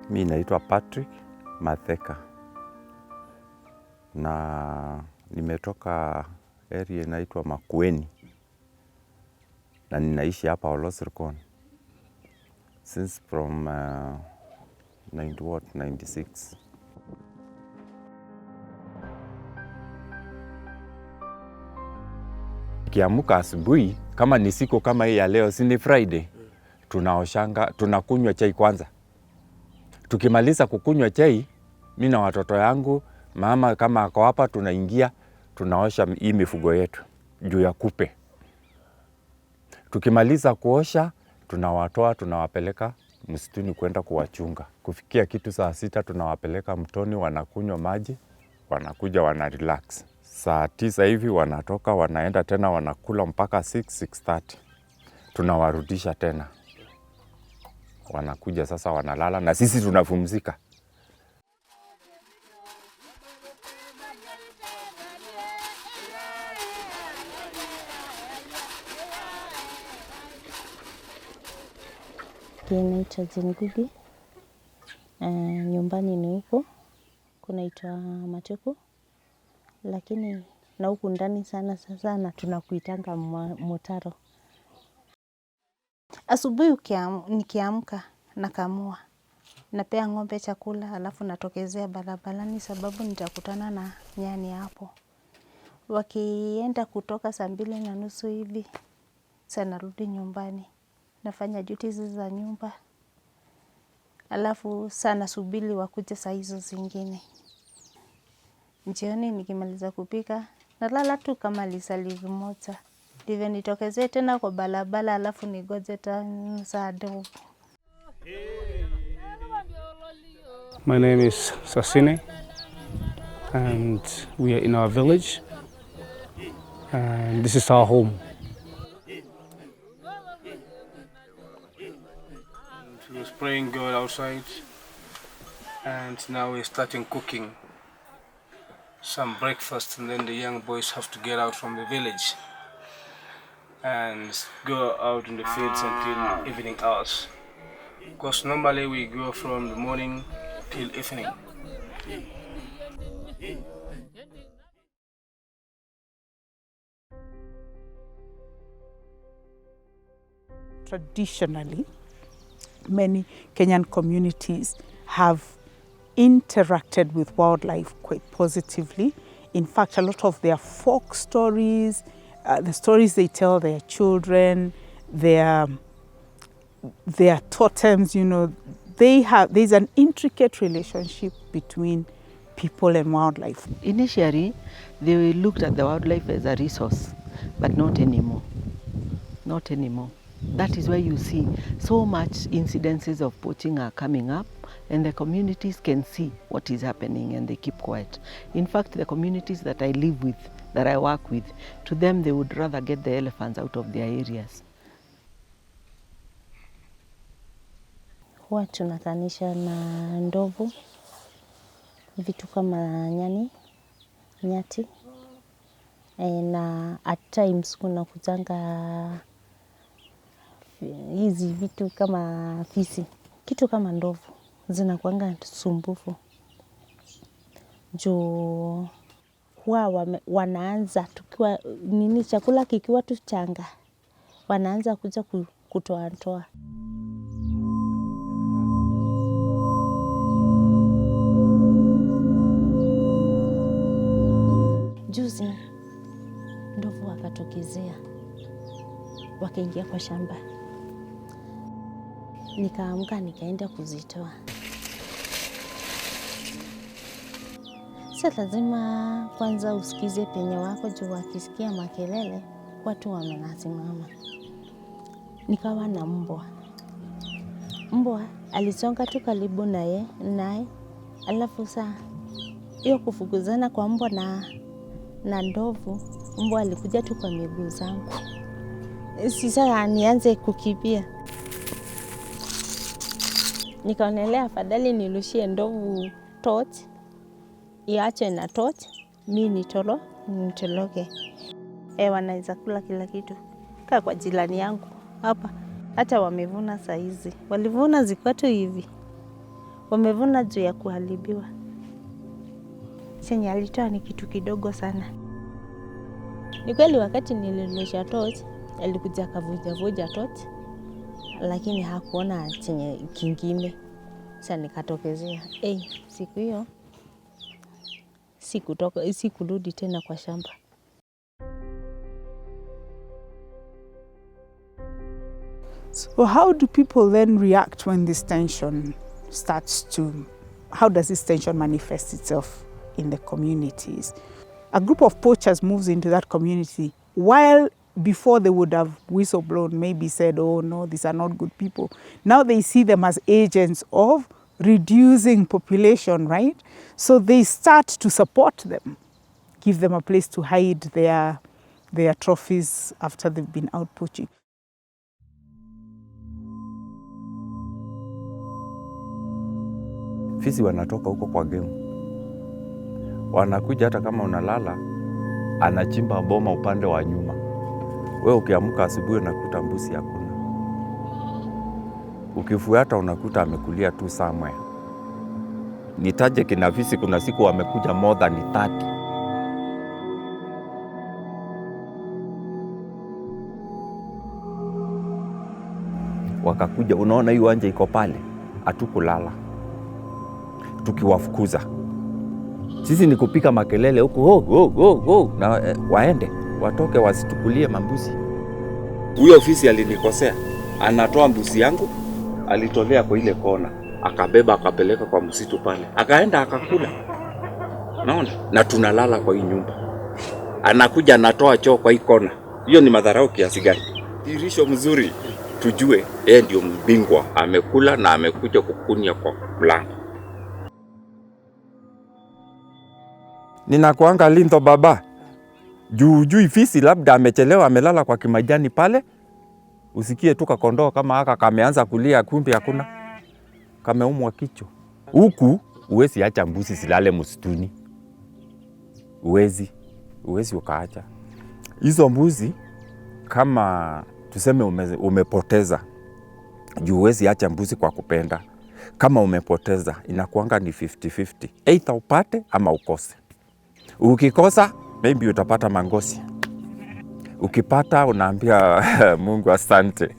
Mimi naitwa Patrick Matheka na nimetoka area inaitwa Makueni na ninaishi hapa Olosirkon since from 96. Kiamuka asubuhi kama ni siku kama hii ya leo, si ni Friday, tunakunywa chai kwanza. Tukimaliza kukunywa chai, mimi na watoto yangu, mama kama ako hapa, tunaingia tunaosha hii mifugo yetu juu ya kupe. Tukimaliza kuosha, tunawatoa tunawapeleka msituni kwenda kuwachunga. Kufikia kitu saa 6 tunawapeleka mtoni, wanakunywa maji, wanakuja wana relax. Saa 9 hivi wanatoka wanaenda tena wanakula mpaka 6:30. Tunawarudisha tena. Wanakuja sasa wanalala na sisi tunapumzika. Naitwa Zingugi, nyumbani ni huko, kunaitwa Matuku, lakini na huku ndani sana na tunakuitanga Mutaro. Asubuhi nikiamka nakamua, napea ng'ombe chakula, alafu natokezea barabarani sababu nitakutana na nyani hapo. Wakienda kutoka saa 2:30 hivi, sasa narudi nyumbani. Nafanya duties za nyumba, alafu sana subiri wakuje saa hizo zingine. Jioni nikimaliza kupika, nalala tu kama lisaa moja. Ndivyo nitokezee tena kwa barabara, alafu nigoje tena saa ndogo. My name is Sasine and we are in our village and this is our home. We were spraying God outside and now we're starting cooking some breakfast, and then the young boys have to get out from the village and go out in the fields until evening hours, because normally we go from the morning till evening. Traditionally, many Kenyan communities have interacted with wildlife quite positively. In fact, a lot of their folk stories, the stories they tell their children, their totems, there's an intricate relationship between people and wildlife. Initially, they looked at the wildlife as a resource, but not anymore. Not anymore. That is why you see so much incidences of poaching are coming up, and the communities can see what is happening and they keep quiet. In fact, the communities that I live with, that I work with, to them they would rather get the elephants out of their areas. Huwa tunakanisha na ndovu, vitu kama nyati, na at times kuna kutanga hizi vitu kama fisi. Kitu kama ndovu zinakuanga sumbufu. Juu huwa wanaanza tukiwa chakula kikiwa tu changa, wanaanza kuja kutoa. Juzi ndovu wakatokezea, wakaingia kwa shamba. Nikaamka nikaenda kuzitoa. Sasa lazima kwanza usikize penye wako, juu wakisikia makelele watu wamenasimama. Nikawa na mbwa. Mbwa alisonga tu karibu naye, alafu saa hiyo kufukuzana kwa mbwa na ndovu, mbwa alikuja tu kwa miguu zangu. Sasa nianze kukimbia. Nikaonelea afadhali nirushie ndovu torch, iache na torch, mimi nitoroke. Wanaweza kula kila kitu. Kaa kwa jirani yangu hapa, hata wamevuna saa hizi. Walivuna ziko tu hivi. wamevuna juu ya kuharibiwa. Chenye alitoa ni kitu kidogo sana. Ni kweli wakati nilirusha torch, alikuja akavuja torch, lakini hakuona chenye kingine. Sasa nikatokezea. Siku hiyo sikurudi tena kwa shamba. So how do people then react when this tension how does this tension manifest itself in the communities? A group of poachers moves into that community while before they would have whistleblown, maybe said, oh no, these are not good people. Now they see them as agents of reducing population, right? So they start to support them, give them a place to hide their trophies after they've been out poaching. Fisi wanatoka huko kwa game. Wanakuja hata kama unalala, anachimba boma upande wa nyuma. Wewe ukiamka asubuhi unakuta mbuzi hakuna. Ukifuata unakuta amekulia tu somewhere. Nitaje kina fisi, kuna siku wamekuja more than 30. Wakakuja, unaona hii uwanja iko pale, hatukulala. Tukiwafukuza. Sisi ni kupika makelele huko, na waende, watoke wasitukulie mambuzi. Huyo fisi alinikosea. Anatoa mbuzi yangu, alitolea kwa ile kona, akabeba akapeleka kwa msitu pale. Akaenda akakula. Naona? Na tunalala kwa hii nyumba. Anakuja anatoa choo kwa hii kona. Hiyo ni madharau kiasi gani? Dirisho mzuri. Tujue yeye ndio mbingwa, amekula na amekuja kukunia kwa mlango. Ninakuanga lindo baba. Juu fisi labda amechelewa, amelala kwa kimajani pale. Usikie tu kakondoo kama haka kameanza kulia, kumbe hakuna. Kameumwa kichwa. Huku uwezi acha mbuzi silale msituni. Uwezi ukaacha. Hizo mbuzi kama tuseme umepoteza. Juu uwezi acha mbuzi kwa kupenda. Kama umepoteza inakuanga ni 50-50. Either upate ama ukose. Ukikosa, maybe utapata mangosi. Ukipata, unaambia Mungu asante.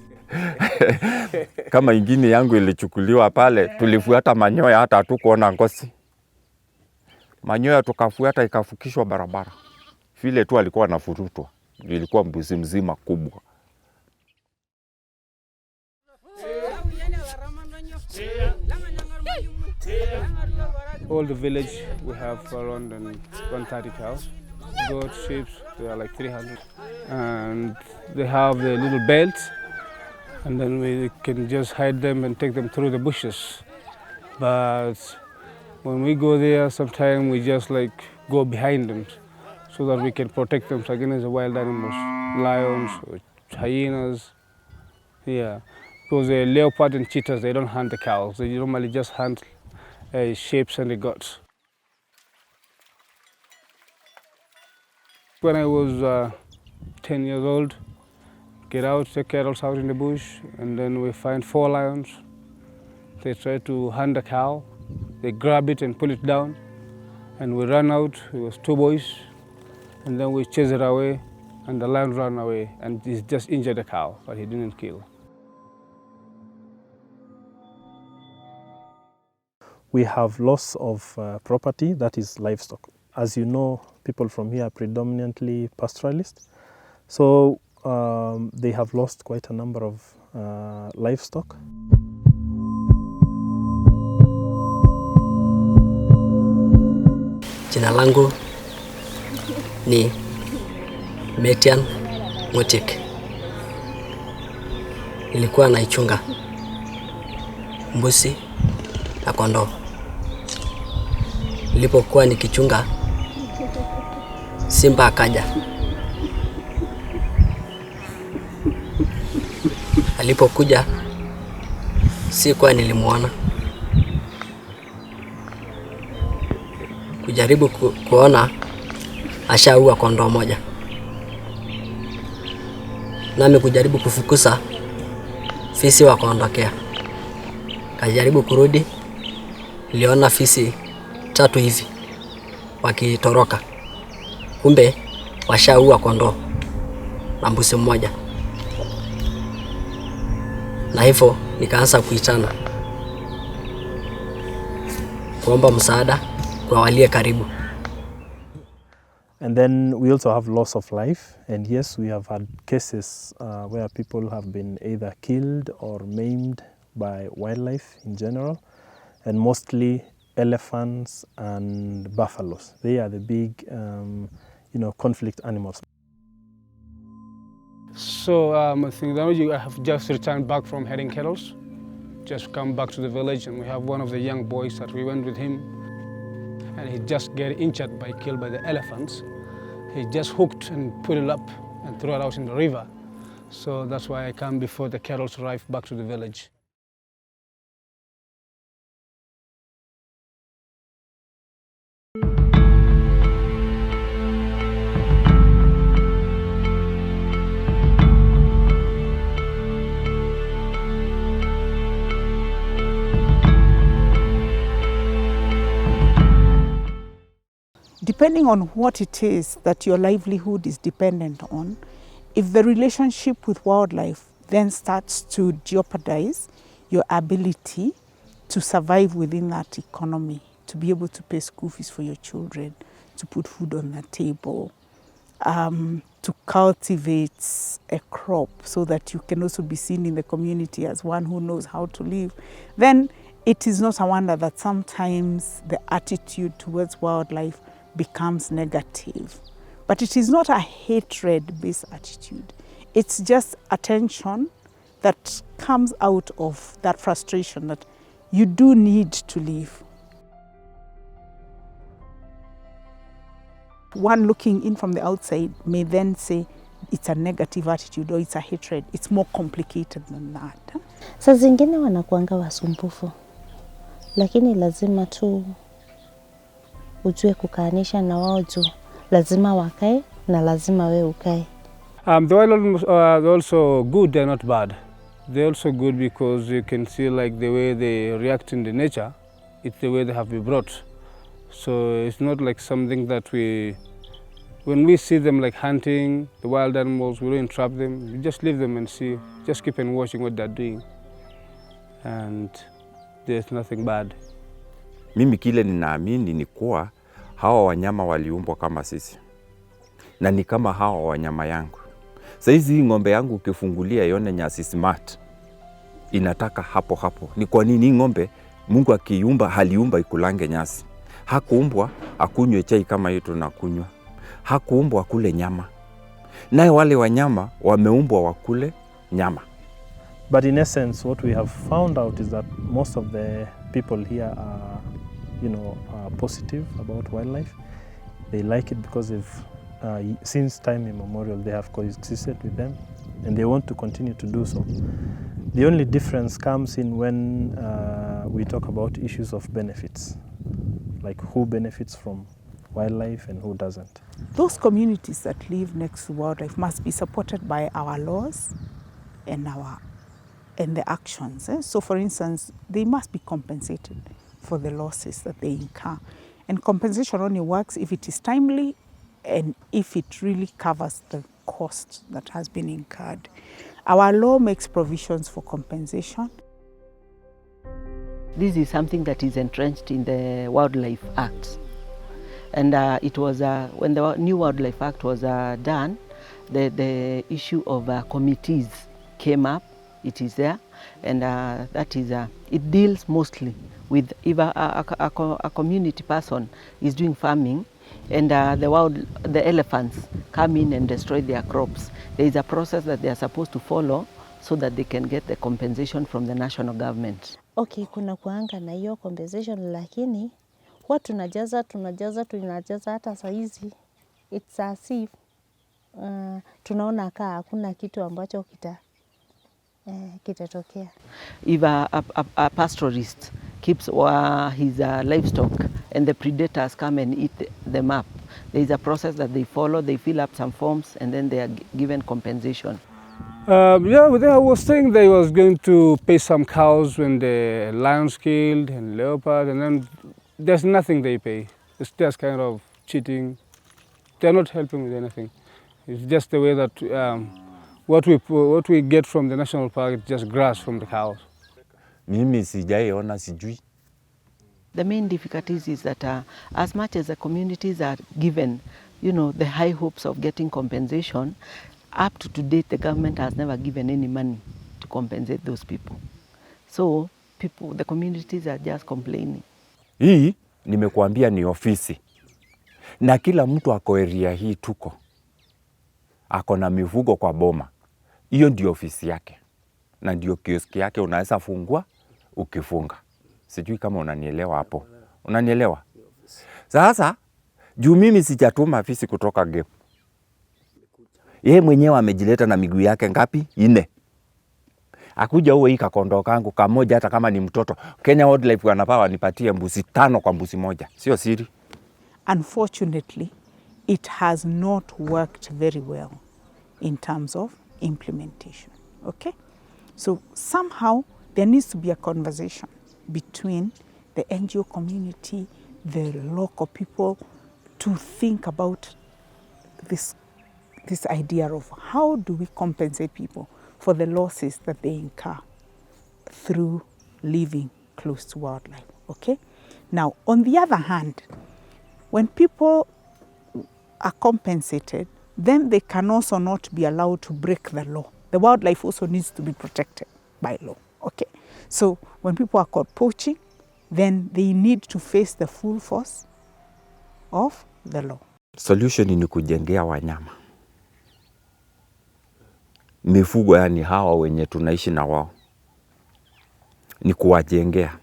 Kama ingine yangu ilichukuliwa pale, tulifuata manyoya hata hatukuona ngosi. Manyoya tukafuata ikafukishwa barabara. Vile tu alikuwa anafurutwa. Ilikuwa mbuzi mzima kubwa. All the village, we have around 130 cows. Goats, sheep, they are like 300. And they have the little belts, and then we can just hide them and take them through the bushes. But when we go there, sometimes we just like go behind them so that we can protect them against the wild animals, lions, or hyenas. Yeah, because the leopard and cheetahs, they don't hunt the cows. They normally just hunt sheep and the goats. When I was 10 years old, get out, take cattles out in the bush, and then we find 4 lions. They try to hunt the cow. They grab it and pull it down, and we run out. It was 2 boys, and then we chase it away, and the lion ran away, and he just injured the cow, but he didn't kill. We have loss of property, that is livestock. As you know, people from here are predominantly pastoralists, so they have lost quite a number of livestock. Jina langu ni Metian Motik. Nilikuwa naichunga mbuzi na kondoo. Nilipokuwa nikichunga, simba akaja. Alipokuja, sikuwa nilimuona. Kujaribu kuona, ashaua kondoo moja. Nami kujaribu kufukuza, fisi wakaondokea. Kajaribu kurudi, niliona fisi 3 hivi wakitoroka. Kumbe washaua kondoo na mbuzi mmoja. Na hivyo nikaanza kuitana, kuomba msaada kwa walio karibu. And then we also have loss of life, and yes, we have had cases where people have been either killed or maimed by wildlife in general, and mostly elephants and buffaloes. They are the big, conflict animals. So I think I have just returned back from heading kettles, just come back to the village, and we have one of the young boys that we went with him, and he just got injured killed by the elephants. He just hooked and put it up and threw it out in the river. So that's why I come before the kettles arrive back to the village. Depending on what it is that your livelihood is dependent on, if the relationship with wildlife then starts to jeopardize your ability to survive within that economy, to be able to pay school fees for your children, to put food on the table, to cultivate a crop so that you can also be seen in the community as one who knows how to live, then it is not a wonder that sometimes the attitude towards wildlife becomes negative. But it is not a hatred-based attitude. It's just a tension that comes out of that frustration that you do need to live. One looking in from the outside may then say it's a negative attitude or it's a hatred. It's more complicated than that. Saa zingine wanakuanga wasumbufu, lakini lazima tu ujue kukaanisha na wao juu lazima wakae na lazima we ukae. The wild animals are also good, they're not bad. They're also good because you can see like the way they react in the nature, it's the way they have been brought. So it's not like something that when we see them like hunting the wild animals, we don't trap them, we just leave them and see, just keep on watching what they're doing. And there's nothing bad. Mimi kile ninaamini ni kuwa hawa wanyama waliumbwa kama sisi. Na ni kama hawa wanyama yangu. Saizi hii ng'ombe yangu ukifungulia ione nyasi smart, inataka hapo hapo. Ni kwa nini ng'ombe Mungu akiumba haliumba ikulange nyasi? Hakuumbwa akunywe chai kama hii tunakunywa. Hakuumbwa akule nyama. Naye wale wanyama wameumbwa wakule nyama. But in essence, what we have found out is that most of the people here are, positive about wildlife. They like it because since time immemorial, they have coexisted with them, and they want to continue to do so. The only difference comes in when we talk about issues of benefits, like who benefits from wildlife and who doesn't. Those communities that live next to wildlife must be supported by our laws and the actions. So for instance, they must be compensated for the losses that they incur. And compensation only works if it is timely and if it really covers the cost that has been incurred. Our law makes provisions for compensation. This is something that is entrenched in the Wildlife Act. And it was, when the new Wildlife Act was done, the issue of committees came up. It is there, and that is, it deals mostly with if a community person is doing farming and the elephants come in and destroy their crops. There is a process that they are supposed to follow so that they can get the compensation from the national government. Okay, kuna kuanga na hiyo compensation, lakini huwa tunajaza hata saa hizi. It's as if tunaona kaa hakuna kitu ambacho kitatokea. If a pastoralist keeps his livestock and the predators come and eat them up, there is a process that they follow. They fill up some forms and then they are given compensation. Yeah, but I was saying they was going to pay some cows when the lions killed and leopard, and then there's nothing they pay. It's just kind of cheating. They're not helping with anything. It's just the way that what we get from the national park is just grass from the cows. Mimi sijaiona, sijui. The main difficulties is that as much as the communities are given, you know, the high hopes of getting compensation, up to date the government has never given any money to compensate those people. So people, the communities are just complaining. Hii nimekuambia ni ofisi, na kila mtu ako area hii tuko ako na mifugo kwa boma. Hiyo ndio ofisi yake na ndio kioski yake, unaweza fungua ukifunga. Sijui kama unanielewa hapo. Unanielewa? Sasa juu mimi sijatuma afisi kutoka game, yeye mwenyewe amejileta na miguu yake ngapi? 4. Akuja uwe hii kakondo kangu kamoja, hata kama ni mtoto. Kenya Wildlife wanafaa wanipatie mbuzi 5 kwa mbuzi moja, sio siri. Unfortunately, it has not worked very well in terms of implementation. Okay? So somehow there needs to be a conversation between the NGO community, the local people, to think about this idea of how do we compensate people for the losses that they incur through living close to wildlife. Okay? Now, on the other hand, when people are compensated, then they can also not be allowed to break the law. The wildlife also needs to be protected by law. Okay? So when people are caught poaching, then they need to face the full force of the law. Solution ni kujengea wanyama mifugo, yani hawa wenye tunaishi na wao, ni kuwajengea.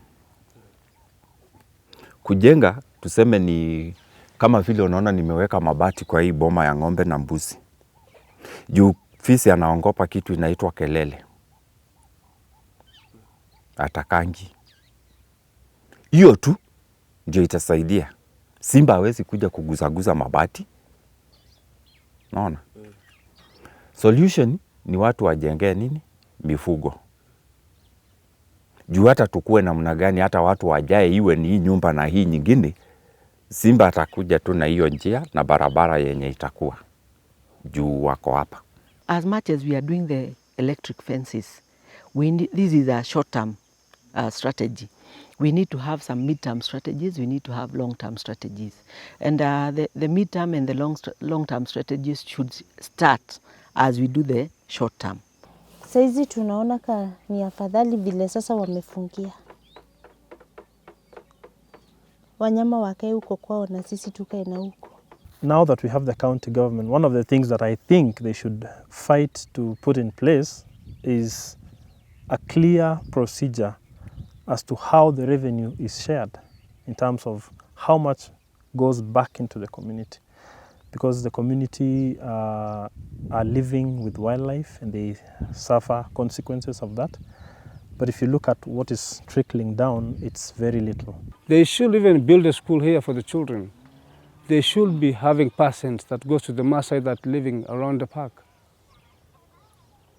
Kujenga tuseme ni kama vile unaona nimeweka mabati kwa hii boma ya ng'ombe na mbuzi. Juu fisi anaongopa kitu inaitwa kelele, atakangi. Hiyo tu ndio itasaidia. Simba hawezi kuja kuguzaguza mabati. Naona? Solution ni watu wajengee nini? Mifugo. Juu hata tukue namna gani, hata watu wajae iwe ni hii nyumba na hii nyingine, simba atakuja tu na hiyo njia na barabara yenye itakuwa. Juu wako hapa. As much as we are doing the electric fences, this is a short-term strategy. We need to have some mid-term strategies, we need to have long-term strategies. And the mid-term and the long-term strategies should start as we do the short-term. Saizi tunaona ni afadhali vile sasa wamefungia wanyama wakae huko kwao na sisi tukae na huko. Now that we have the county government, one of the things that I think they should fight to put in place is a clear procedure as to how the revenue is shared in terms of how much goes back into the community. Because the community are living with wildlife and they suffer consequences of that. But if you look at what is trickling down, it's very little. They should even build a school here for the children. They should be having persons that goes to the Maasai that living around the park.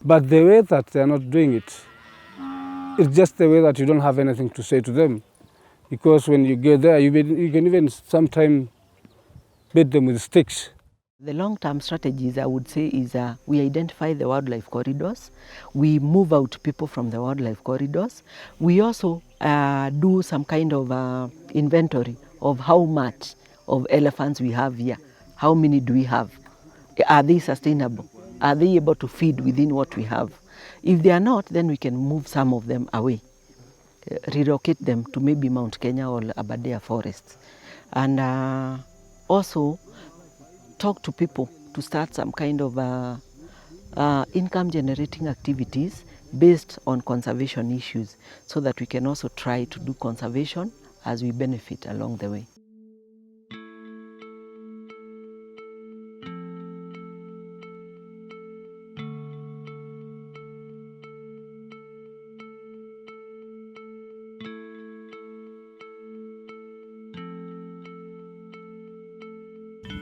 But the way that they are not doing it, it's just the way that you don't have anything to say to them. Because when you get there, you can even sometimes beat them with sticks. The long-term strategies, I would say, is we identify the wildlife corridors, we move out people from the wildlife corridors, we also do some kind of inventory of how much of elephants we have here, how many do we have, are they sustainable, are they able to feed within what we have. If they are not, then we can move some of them away, relocate them to maybe Mount Kenya or Aberdare forests. And also talk to people to start some kind of income generating activities based on conservation issues, so that we can also try to do conservation as we benefit along the way.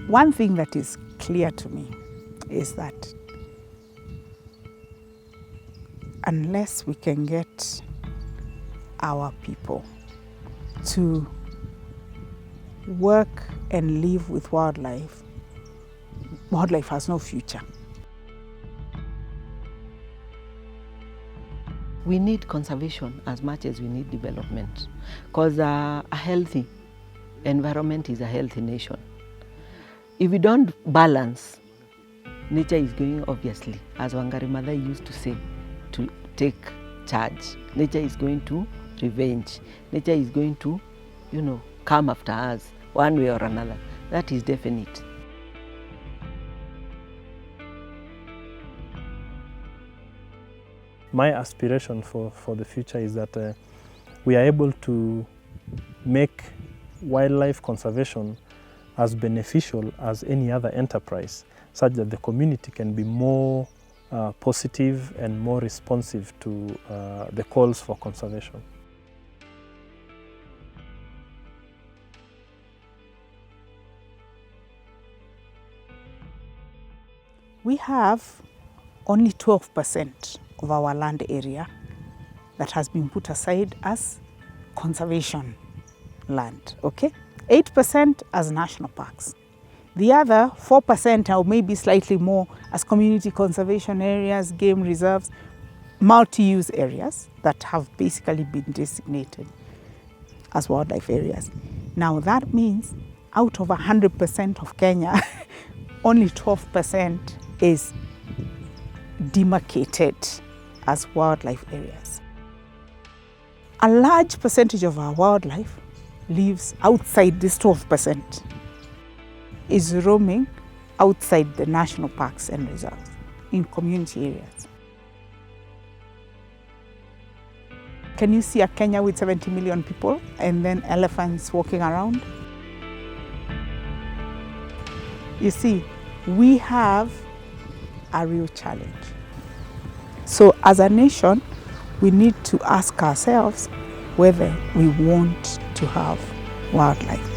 One thing that is clear to me is that unless we can get our people to work and live with wildlife, wildlife has no future. We need conservation as much as we need development, because a healthy environment is a healthy nation. If we don't balance, nature is going, obviously, as Wangari Maathai used to say, to take charge. Nature is going to revenge. Nature is going to, come after us one way or another. That is definite. My aspiration for the future is that we are able to make wildlife conservation as beneficial as any other enterprise, such that the community can be more positive and more responsive to the calls for conservation. We have only 12% of our land area that has been put aside as conservation land, okay? 8% as national parks. The other 4% or maybe slightly more as community conservation areas, game reserves, multi-use areas that have basically been designated as wildlife areas. Now that means out of 100% of Kenya, only 12% is demarcated as wildlife areas. A large percentage of our wildlife lives outside this 12%, is roaming outside the national parks and reserves in community areas. Can you see a Kenya with 70 million people and then elephants walking around? You see, we have a real challenge. So as a nation, we need to ask ourselves whether we want to have wildlife.